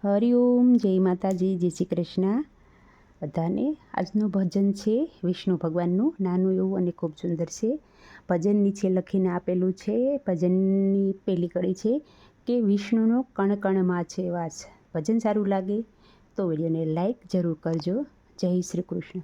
હરિઓમ, જય માતાજી, જય શ્રી કૃષ્ણ બધાને. આજનું ભજન છે વિષ્ણુ ભગવાનનું, નાનું એવું અને ખૂબ સુંદર છે. ભજન નીચે લખીને આપેલું છે. ભજનની પહેલી કડી છે કે વિષ્ણુનો કણ કણમાં છે વાસ. ભજન સારું લાગે તો વિડીયોને લાઈક જરૂર કરજો. જય શ્રી કૃષ્ણ.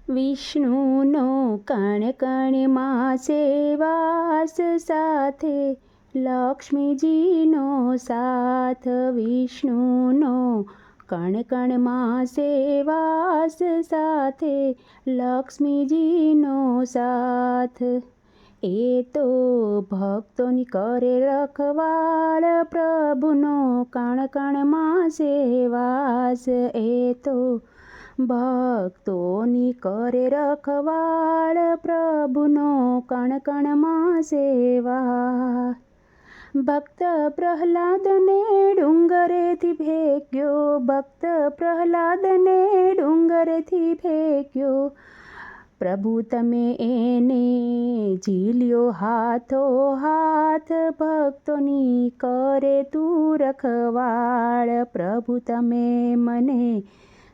વિષ્ણુનો કણ કણમાં છે વાસ, સાથે લક્ષ્મીજીનો સાથ. વિષ્ણુનો કણ કણમાં છે વાસ, સાથે લક્ષ્મીજીનો સાથ. એ તો ભક્તોની કરે રખવાળ, પ્રભુનો કણ કણમાં છે વાસ. એ તો ભક્તોની કરે રખવાળ, પ્રભુનો કણ કણમાં છે વાસ. ભક્ત પ્રહલાદને ડુંગરેથી ફેંક્યો, ભક્ત પ્રહલાદને ડુંગરેથી ફેંક્યો. પ્રભુ તમે એને ઝીલ્યો હાથો હાથ, ભક્તોની કરે તું રખવાળ. પ્રભુ તમે મને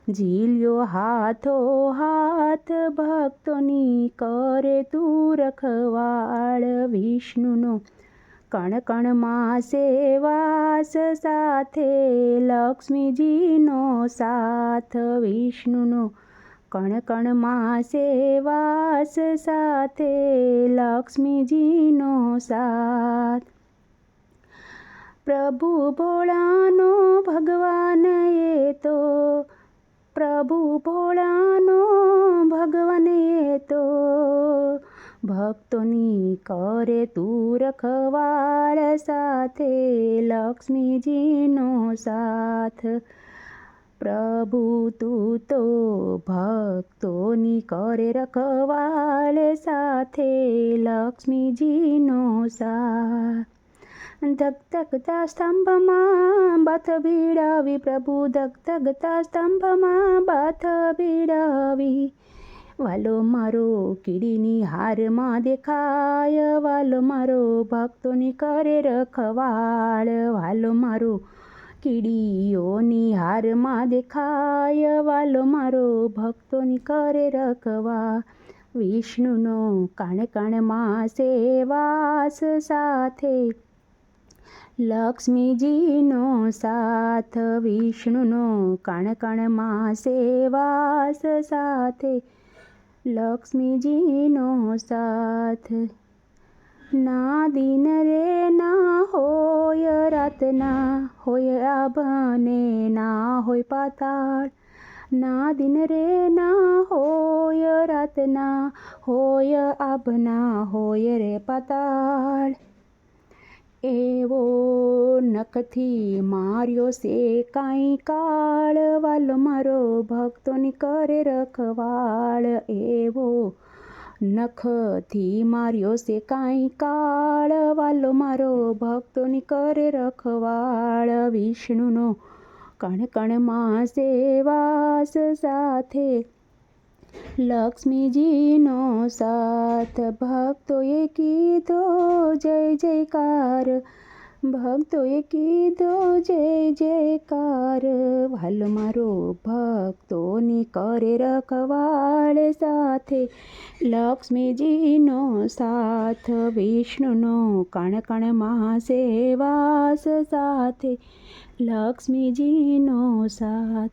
ઝીલ્યો હાથો હાથ, ભક્તોની કરે તું રખવાળ. વિષ્ણુનો કણ કણમાં છે વાસ, સાથે લક્ષ્મીજીનો સાથ. વિષ્ણુનો કણ કણમાં છે વાસ, સાથે લક્ષ્મીજીનો સાથ. પ્રભુ ભોળાનો ભગવાન એ તો, પ્રભુ ભોળાનો ભગવાન એ તો, ભક્તોની કરે તું રખવાળ, સાથે લક્ષ્મીજીનો સાથ. પ્રભુ તું તો ભક્તોની કરે રખવાળ, સાથે લક્ષ્મીજીનો સાથ. ધગધગતા સ્તંભમાં બાથ ભીડાવી, પ્રભુ ધગધગતા સ્તંભમાં બાથ ભીડાવી. વાલો મારો કીડીની હારમાં દેખાય, વાલો મારો ભક્તોની કરે રખવાળ. વાલો મારો કીડીઓની હારમાં દેખાય, વાલો મારો ભક્તોની કરે રખવાળ. વિષ્ણુનો કણ કણમાં છે વાસ, સાથે લક્ષ્મીજીનો સાથ. વિષ્ણુનો કણ કણમાં છે વાસ, સાથે લક્ષ્મીજીનો સાથ. ના દિન રે ના હોય રાતના, હોય આભને ના હોય પાતાળ. ના દિન રે ના હોય રાતના, હોય આભના હોય રે પાતાળ. એવો નખથી માર્યો છે કાંઈ કાળ, વાલો મારો ભક્તોની કરે રખવાળ. એવો નખથી માર્યો છે કાંઈ કાળ, વાલો મારો ભક્તોની કરે રખવાળ. વિષ્ણુનો કણ કણમાં છે વાસ, સાથે લક્ષ્મીજીનો સાથ. ભક્તોએ કીધો જય જયકાર, ભક્તોએ કીધો જય જયકાર. વાલો મારો ભક્તોની કરે રખવાળ, સાથે લક્ષ્મીજીનો સાથ. વિષ્ણુનો કણ કણમાં છે વાસ, સાથે લક્ષ્મીજીનો સાથ.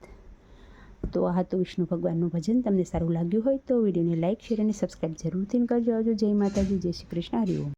તો આ હતું વિષ્ણુ ભગવાનનું ભજન. તમને સારું લાગ્યું હોય તો વિડીયોને લાઈક, શેર અને સબસ્ક્રાઈબ જરૂરથી કરજો. આવજો. જય માતાજી, જય શ્રી કૃષ્ણ. હરિઓમ.